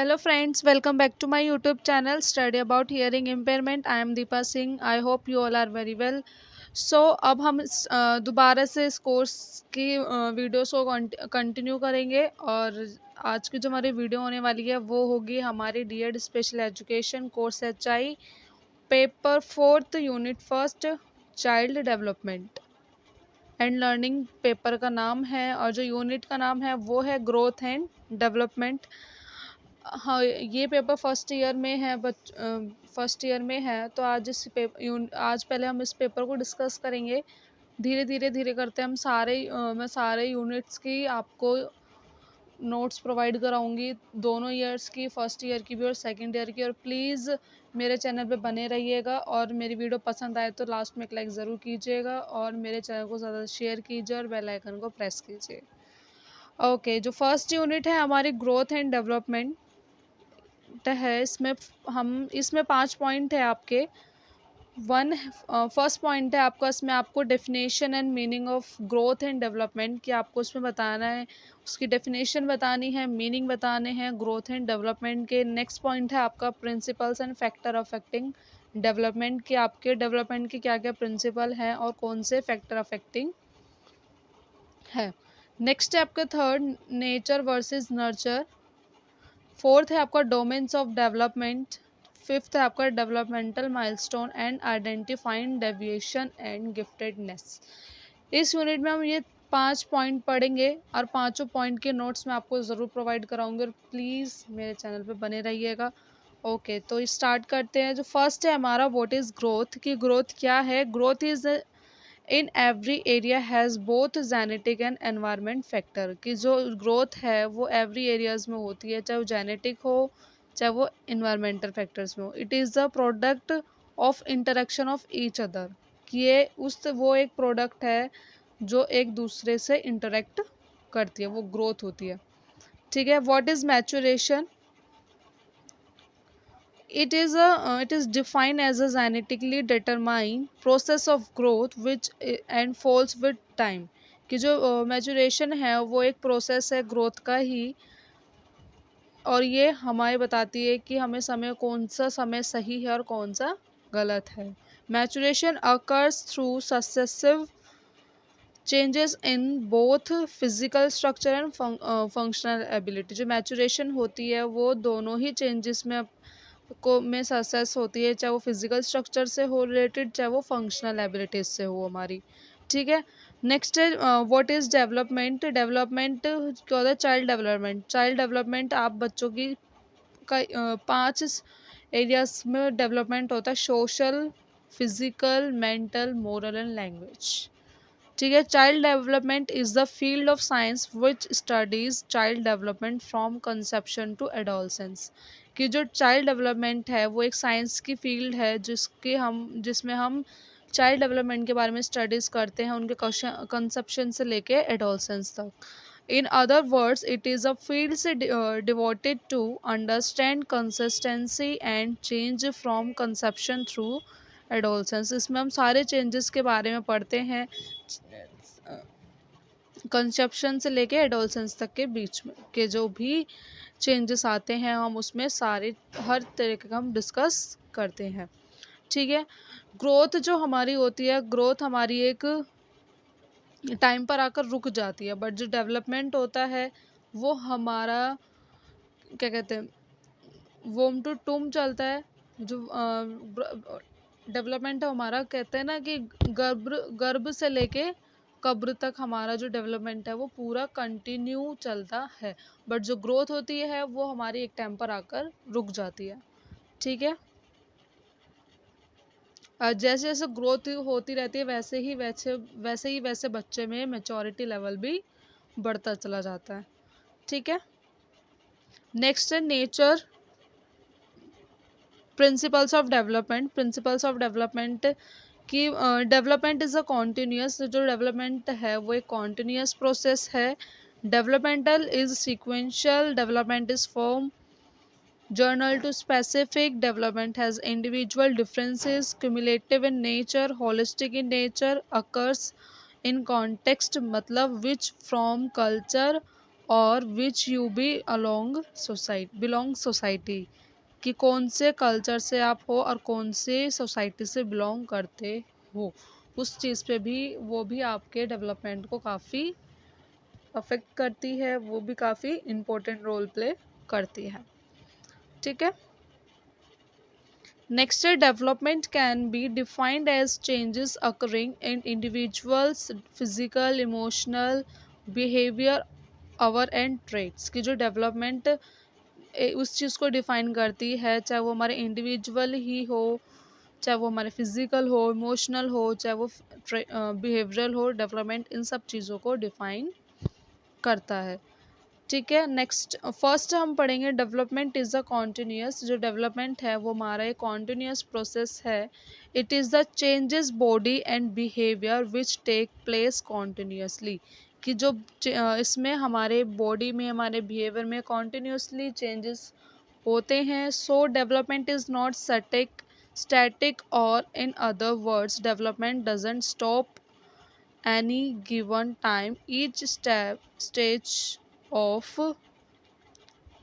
Hello friends, welcome back to my YouTube channel Study About Hearing Impairment. I am Deepa Singh. I hope you all are very well. So अब हम दोबारा से इस course की videos को continue करेंगे और आज की जो हमारी वीडियो होने वाली है वो होगी हमारी DEd special education course HI paper 4th unit first child development and learning paper का नाम है और जो यूनिट का नाम है वो है ग्रोथ एंड डेवलपमेंट। हाँ, ये पेपर फर्स्ट ईयर में है तो आज पहले हम इस पेपर को डिस्कस करेंगे। धीरे करते हम मैं सारे यूनिट्स की आपको नोट्स प्रोवाइड कराऊंगी, दोनों ईयर्स की, फर्स्ट ईयर की भी और सेकंड ईयर की। और प्लीज़ मेरे चैनल पे बने रहिएगा और मेरी वीडियो पसंद आए तो लास्ट में एक लाइक ज़रूर कीजिएगा और मेरे चैनल को ज़्यादा शेयर कीजिए और बेल आइकन को प्रेस कीजिए। ओके, जो फर्स्ट यूनिट है हमारी ग्रोथ एंड डेवलपमेंट है, इसमें 5 पॉइंट है आपके। फर्स्ट पॉइंट है आपका, इसमें आपको definition and meaning of growth and development की आपको इसमें बताना है, उसकी डेफिनेशन बतानी है, मीनिंग बताने हैं ग्रोथ एंड डेवलपमेंट के। नेक्स्ट पॉइंट है आपका principles and factor affecting development की, आपके डेवलपमेंट के क्या क्या प्रिंसिपल हैं और कौन से फैक्टर अफेक्टिंग है। नेक्स्ट है आपका third, nature versus nurture. Fourth है आपका डोमेन्स ऑफ डेवलपमेंट। फिफ्थ है आपका developmental milestone and identifying deviation and giftedness. इस यूनिट में हम ये 5 पॉइंट पढ़ेंगे और पांचों पॉइंट के नोट्स मैं आपको ज़रूर प्रोवाइड कराऊंगी और प्लीज़ मेरे चैनल पे बने रहिएगा। ओके, तो स्टार्ट करते हैं। जो फर्स्ट है हमारा, व्हाट इज़ ग्रोथ, की ग्रोथ क्या है। Growth is in every area has both genetic and environment factor, की जो ग्रोथ है वो एवरी एरियाज में होती है, चाहे वो जेनेटिक हो चाहे वो इन्वायरमेंटल फैक्टर्स में हो। It is the product of interaction of each other, कि ये वो एक प्रोडक्ट है जो एक दूसरे से इंटरेक्ट करती है, वो ग्रोथ होती है। ठीक है, what is maturation. It is defined as a genetically determined process of growth which and falls with time, कि जो मैचुरेशन है वो एक प्रोसेस है ग्रोथ का ही, और ये हमें बताती है कि हमें कौन सा समय सही है और कौन सा गलत है। Maturation occurs through successive changes in both physical structure and functional ability. जो मैचुरेशन होती है वो दोनों ही चेंजेस में सक्सेस होती है, चाहे वो फिजिकल स्ट्रक्चर से हो रिलेटेड चाहे वो फंक्शनल एबिलिटीज से हो हमारी। ठीक है, नेक्स्ट है व्हाट इज़ डेवलपमेंट। डेवलपमेंट क्या होता है, चाइल्ड डेवलपमेंट। चाइल्ड डेवलपमेंट आप बच्चों की 5 एरियाज में डेवलपमेंट होता है, social, physical, mental, moral and language. ठीक है, child development is the field of science which studies child development from conception to adolescence, कि जो चाइल्ड डेवलपमेंट है वो एक साइंस की फील्ड है जिसमें हम चाइल्ड डेवलपमेंट के बारे में स्टडीज करते हैं, उनके कंसेप्शन से लेके एडोलसेंस तक। In other words it is a field से devoted to understand consistency and change from conception through adolescence. इसमें हम सारे चेंजेस के बारे में पढ़ते हैं, कंसेप्शन से लेके एडोलसेंस तक के बीच में के जो भी चेंजेस आते हैं हम उसमें हर तरीके का हम डिस्कस करते हैं। ठीक है, ग्रोथ जो हमारी होती है, ग्रोथ हमारी एक टाइम पर आकर रुक जाती है, बट जो डेवलपमेंट होता है वो हमारा क्या कहते हैं, वोम टू टूम चलता है। जो डेवलपमेंट है हमारा, कहते हैं ना कि गर्भ से लेके कब्र तक हमारा जो डेवलपमेंट है वो पूरा कंटिन्यू चलता है, बट जो ग्रोथ होती है वो हमारी एक टाइम पर आकर रुक जाती है। ठीक है, जैसे जैसे ग्रोथ होती रहती है वैसे बच्चे में मैच्योरिटी लेवल भी बढ़ता चला जाता है। ठीक है, नेक्स्ट है नेचर प्रिंसिपल्स ऑफ डेवलपमेंट कि डेवलपमेंट इज़ अ कॉन्टीन्यूस, जो डेवलपमेंट है वो एक कॉन्टीन्यूस प्रोसेस है। Developmental is sequential, development is form journal to specific, development has individual differences, cumulative in nature, holistic in nature, occurs in context, मतलब which from culture और which you be belong society, कि कौन से culture से आप हो और कौन से सोसाइटी से बिलोंग करते हो। उस चीज़ पे भी वो भी आपके डेवलपमेंट को काफ़ी अफेक्ट करती है, वो भी काफ़ी इम्पोर्टेंट रोल प्ले करती है। ठीक है। नेक्स्ट है development can be defined as changes occurring in individuals physical emotional behaviour our and traits, की जो डेवलपमेंट उस चीज़ को डिफाइन करती है, चाहे वो हमारे इंडिविजुअल ही हो, चाहे वो हमारे फिजिकल हो, इमोशनल हो, चाहे वो बिहेवियरल हो, डेवलपमेंट इन सब चीज़ों को डिफाइन करता है। ठीक है। नेक्स्ट फर्स्ट हम पढ़ेंगे डेवलपमेंट इज़ अ कॉन्टिन्यूस, जो डेवलपमेंट है वो हमारा एक कॉन्टिन्यूस प्रोसेस है। It is the changes body and behaviour which take place continuously, कि जो इसमें हमारे बॉडी में हमारे बिहेवियर में कॉन्टिन्यूसली चेंजेस होते हैं। So development is not static और in other words development doesn't stop any given time. Each stage of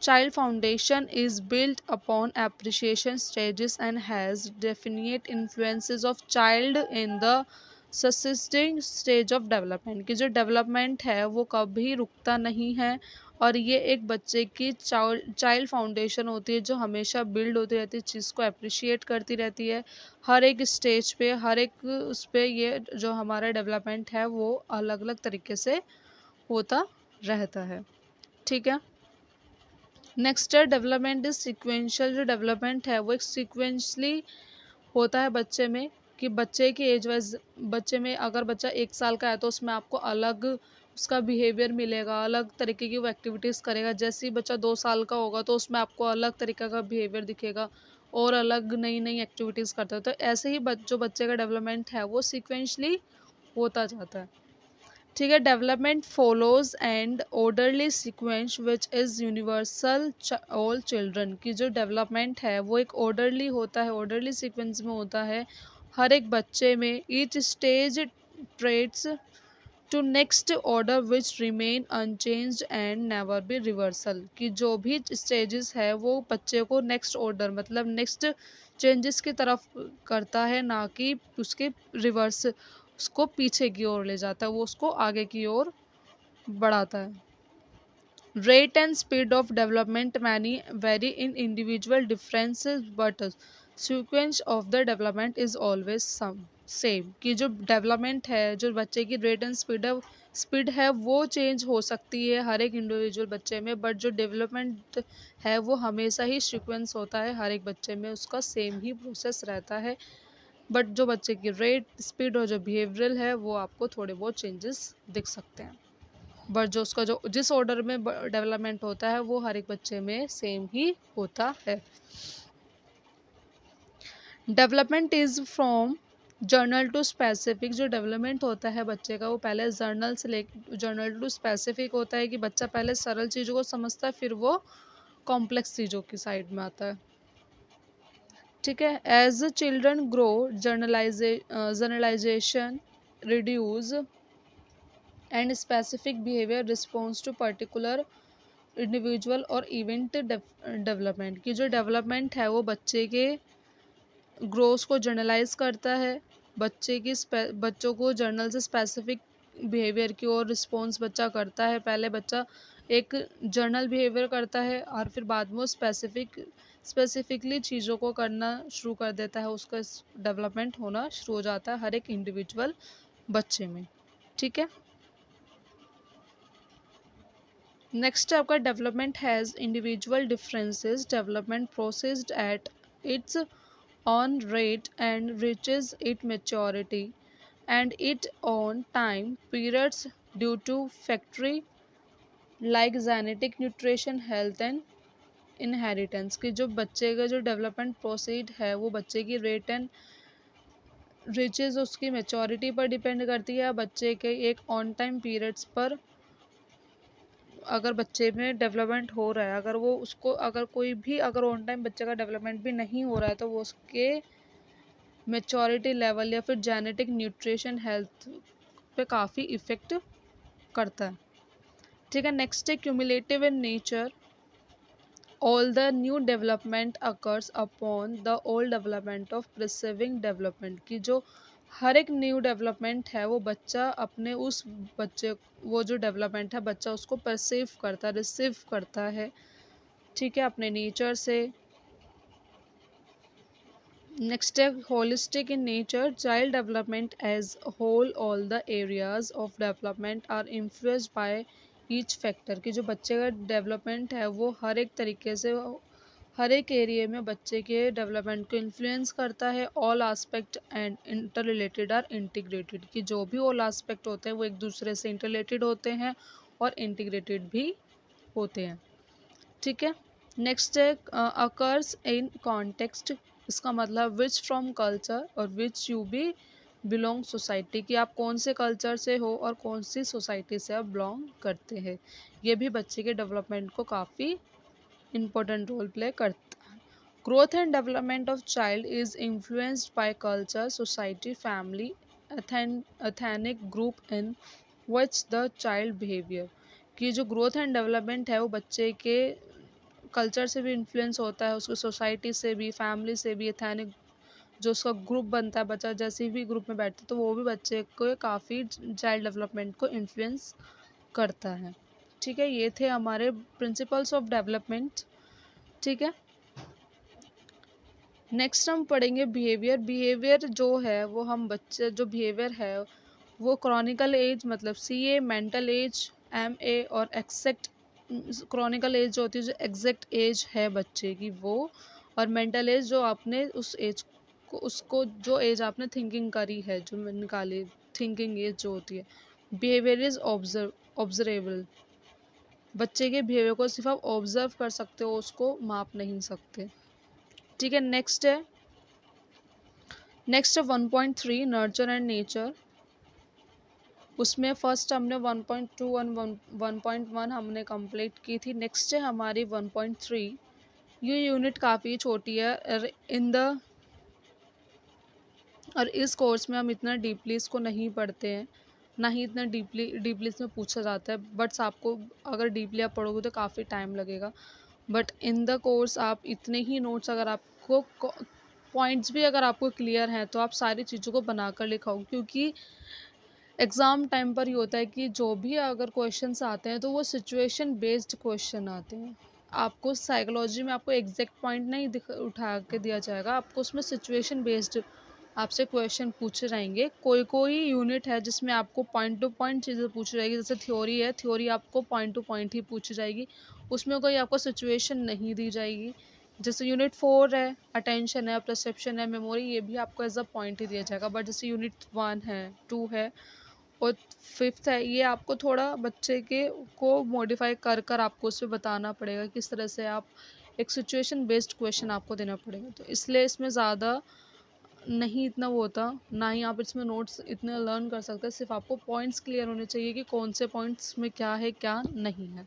child foundation is built upon appreciation stages and has definite influences of child in the sustaining stage of development, की जो development है वो कभी रुकता नहीं है और ये एक बच्चे की चाइल्ड फाउंडेशन होती है जो हमेशा बिल्ड होती रहती है, चीज़ को अप्रिशिएट करती रहती है हर एक स्टेज पे, हर एक उस पे ये जो हमारा डेवलपमेंट है वो अलग अलग तरीके से होता रहता है। ठीक है। नेक्स्ट है डेवलपमेंट इज सिक्वेंशियल, जो डेवलपमेंट है वो एक सिक्वेंशली होता है बच्चे में, कि बच्चे की एज वाइज बच्चे में अगर बच्चा 1 साल का है तो उसमें आपको अलग उसका बिहेवियर मिलेगा, अलग तरीके की वो एक्टिविटीज़ करेगा। जैसे ही बच्चा 2 साल का होगा तो उसमें आपको अलग तरीके का बिहेवियर दिखेगा और अलग नई नई एक्टिविटीज़ करता है। तो ऐसे ही जो बच्चे का डेवलपमेंट है वो सिक्वेंशली होता जाता है। ठीक है। Development follows and orderly sequence which is universal all children, की जो डेवलपमेंट है वो एक ऑर्डरली होता है, ऑर्डरली सीक्वेंस में होता है हर एक बच्चे में। Each stage trades to next order which remain unchanged and never be reversal, की जो भी स्टेजेस है वो बच्चे को नेक्स्ट ऑर्डर मतलब नेक्स्ट चेंजेस की तरफ करता है, ना कि उसके रिवर्स उसको पीछे की ओर ले जाता है, वो उसको आगे की ओर बढ़ाता है। Rate and speed of development many very in individual differences but sequence of the development is always same, कि जो डेवलपमेंट है जो बच्चे की रेट एंड स्पीड है वो चेंज हो सकती है हर एक इंडिविजुअल बच्चे में, बट जो डेवलपमेंट है वो हमेशा ही सीक्वेंस होता है हर एक बच्चे में, उसका सेम ही प्रोसेस रहता है। बट जो बच्चे की रेट स्पीड और जो बिहेवियरल है वो आपको थोड़े बहुत चेंजेस दिख सकते हैं, बट जो उसका जो जिस ऑर्डर में डेवलपमेंट होता है वो हर एक बच्चे में सेम ही होता है। Development is from general to specific, जो डेवलपमेंट होता है बच्चे का वो पहले जर्नल टू स्पेसिफिक होता है, कि बच्चा पहले सरल चीज़ों को समझता है फिर वो कॉम्प्लेक्स चीज़ों की साइड में आता है। ठीक है। As children grow generalisation reduce and specific behaviour response to particular individual और इवेंट डेवलपमेंट, की जो डेवलपमेंट है वो बच्चे के ग्रोथ को जर्नलाइज करता है, बच्चों को जर्नल से स्पेसिफिक बिहेवियर की ओर रिस्पॉन्स बच्चा करता है। पहले बच्चा एक जर्नल बिहेवियर करता है और फिर बाद में वो स्पेसिफिकली चीज़ों को करना शुरू कर देता है, उसका डेवलपमेंट होना शुरू हो जाता है हर एक इंडिविजुअल बच्चे में। ठीक है। नेक्स्ट आपका development has individual differences, development processed at its on rate and reaches its maturity and its own time periods due to factor like genetic nutrition health and inheritance, कि जो बच्चे का जो डेवलपमेंट प्रोसीड है वो बच्चे की रेट एंड रिचेज उसकी मेचोरिटी पर डिपेंड करती है, बच्चे के एक ऑन टाइम पीरियड्स पर अगर बच्चे में डेवलपमेंट हो रहा है, अगर वो उसको अगर कोई भी अगर ऑन टाइम बच्चे का डेवलपमेंट भी नहीं हो रहा है तो वो उसके मेचोरिटी लेवल या फिर जेनेटिक न्यूट्रिशन हेल्थ पे काफ़ी इफ़ेक्ट करता है। ठीक है। नेक्स्ट है cumulative in nature, all the new development occurs upon the old development of preceding development, कि जो हर एक न्यू डेवलपमेंट है वो बच्चा अपने उस बच्चे वो जो डेवलपमेंट है बच्चा उसको परसीव करता है, रिसीव करता है, ठीक है, अपने नेचर से। नेक्स्ट है holistic in nature, child development as whole, all the areas of development are influenced by each factor, कि जो बच्चे का डेवलपमेंट है वो हर एक तरीके से हर एक एरिया में बच्चे के डेवलपमेंट को इन्फ्लुएंस करता है। All aspect and interrelated are integrated, कि जो भी ऑल आस्पेक्ट होते हैं वो एक दूसरे से इंटर रिलेटेड होते हैं और इंटीग्रेटेड भी होते हैं, ठीक है। नेक्स्ट है अकर्स इन कॉन्टेक्स्ट, इसका मतलब विच फ्रॉम कल्चर और which you be belong society, कि आप कौन से कल्चर से हो और कौन सी सोसाइटी से आप बिलोंग करते हैं। ये भी बच्चे के डेवलपमेंट को काफ़ी important role play करता है। Growth and development of child is influenced by culture, society, family, ethnic group in which the child behaviour, कि जो ग्रोथ एंड डेवलपमेंट है वो बच्चे के कल्चर से भी इन्फ्लुएंस होता है, उसको सोसाइटी से भी, फैमिली से भी, एथेनिक जो उसका ग्रुप बनता है बच्चा जैसे भी ग्रुप में बैठता है तो वो भी बच्चे को काफ़ी चाइल्ड डेवलपमेंट को इन्फ्लुएंस करता है, ठीक है। ये थे हमारे प्रिंसिपल्स ऑफ डेवलपमेंट, ठीक है। नेक्स्ट हम पढ़ेंगे बिहेवियर। बिहेवियर जो है वो हम बच्चे जो बिहेवियर है वो क्रॉनिकल एज मतलब CA, मेंटल एज MA और एक्सेक्ट क्रॉनिकल एज जो होती है जो एग्जैक्ट एज है बच्चे की वो, और मेंटल एज जो आपने उस एज को उसको जो एज आपने थिंकिंग करी है जो निकाली थिंकिंग एज जो होती है। बिहेवियर इज ऑब्जर्वेबल, बच्चे के बिहेवियर को सिर्फ आप ऑब्जर्व कर सकते हो, उसको माप नहीं सकते, ठीक है। नेक्स्ट है 1.3 नर्चर एंड नेचर, उसमें फर्स्ट हमने 1.2 और 1.1 हमने कंप्लीट की थी। नेक्स्ट है हमारी 1.3, ये यूनिट काफ़ी छोटी है इन द और इस कोर्स में हम इतना डीपली इसको नहीं पढ़ते हैं, ना ही इतना डीपली इसमें पूछा जाता है, बट आपको अगर डीपली आप पढ़ोगे तो काफ़ी टाइम लगेगा। बट इन द कोर्स आप इतने ही नोट्स अगर आपको पॉइंट्स भी अगर आपको क्लियर हैं तो आप सारी चीज़ों को बनाकर लिखाओ, क्योंकि एग्ज़ाम टाइम पर ही होता है कि जो भी अगर क्वेश्चंस आते हैं तो वो सिचुएशन बेस्ड क्वेश्चन आते हैं। आपको साइकोलॉजी में आपको एग्जैक्ट पॉइंट नहीं उठा के दिया जाएगा, आपको उसमें सिचुएशन बेस्ड आपसे क्वेश्चन पूछे जाएंगे। कोई कोई यूनिट है जिसमें आपको पॉइंट टू पॉइंट चीज़ें पूछी जाएगी, जैसे थ्योरी है, थ्योरी आपको पॉइंट टू पॉइंट ही पूछी जाएगी, उसमें कोई आपको सिचुएशन नहीं दी जाएगी। जैसे यूनिट 4 है, अटेंशन है, परसेप्शन है, मेमोरी, ये भी आपको एज अ पॉइंट ही दिया जाएगा। बट जैसे यूनिट 1 है, 2 है और 5th है, ये आपको थोड़ा बच्चे के को मॉडिफाई कर कर आपको उसमें बताना पड़ेगा किस तरह से आप एक सिचुएशन बेस्ड क्वेश्चन आपको देना पड़ेगा, तो इसलिए इसमें ज़्यादा नहीं इतना वो होता, ना ही आप इसमें नोट्स इतने लर्न कर सकते हैं, सिर्फ आपको पॉइंट्स क्लियर होने चाहिए कि कौन से पॉइंट्स में क्या है क्या नहीं है,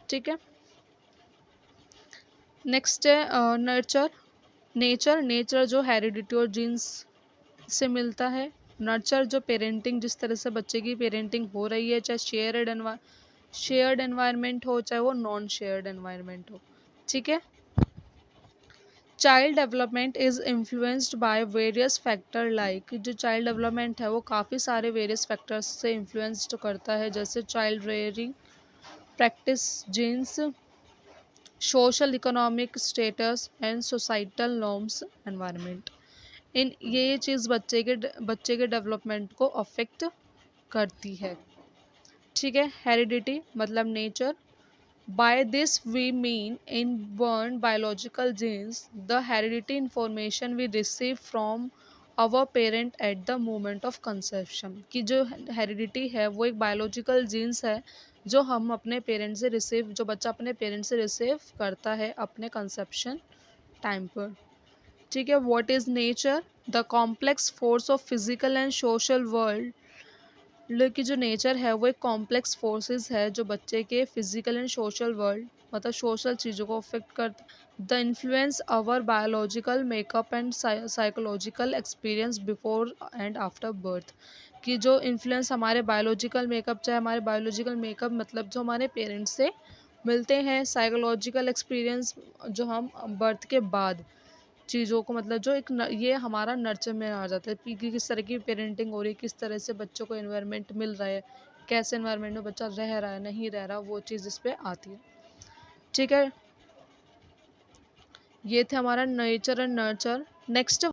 ठीक है। नेक्स्ट है नर्चर नेचर, नेचर जो हेरिडिटी और जीन्स से मिलता है। नर्चर जो पेरेंटिंग, जिस तरह से बच्चे की पेरेंटिंग हो रही है, चाहे शेयर्ड एनवायरनमेंट हो चाहे वो नॉन शेयर्ड एनवायरनमेंट हो, ठीक है। Child development is influenced by various factor, like जो चाइल्ड डेवलपमेंट है वो काफ़ी सारे वेरियस फैक्टर्स से इन्फ्लुएंस्ड करता है, जैसे child rearing practice, genes, social economic status and societal norms, environment. इन ये चीज़ बच्चे के डेवलपमेंट को अफेक्ट करती है, ठीक है। हेरिडिटी मतलब nature, by this we mean inborn biological genes the heredity information we receive from our parent at the moment of conception, की जो हेरिडिटी है वो एक बायोलॉजिकल जीन्स है जो हम अपने पेरेंट से रिसीव जो बच्चा अपने पेरेंट से रिसीव करता है अपने कंसेप्शन टाइम पर, ठीक है। What is nature, the complex force of physical and social world, की जो नेचर है वो एक कॉम्प्लेक्स फोर्सेस है जो बच्चे के फिजिकल एंड सोशल वर्ल्ड मतलब सोशल चीज़ों को अफेक्ट कर the influence our biological makeup and psychological experience before and after birth, कि जो इन्फ्लुएंस हमारे बायोलॉजिकल मेकअप, चाहे हमारे बायोलॉजिकल मेकअप मतलब जो हमारे पेरेंट्स से मिलते हैं, साइकोलॉजिकल एक्सपीरियंस जो हम बर्थ के बाद चीज़ों को मतलब जो एक ये हमारा नर्चर में आ जाता है कि किस तरह की पेरेंटिंग हो रही है, किस तरह से बच्चों को एनवायरनमेंट मिल रहा है, कैसे एनवायरनमेंट में बच्चा रह रहा है नहीं रह रहा, वो चीज़ इस पे आती है। ठीक है, ये थे हमारा नेचर एंड नर्चर। नेक्स्ट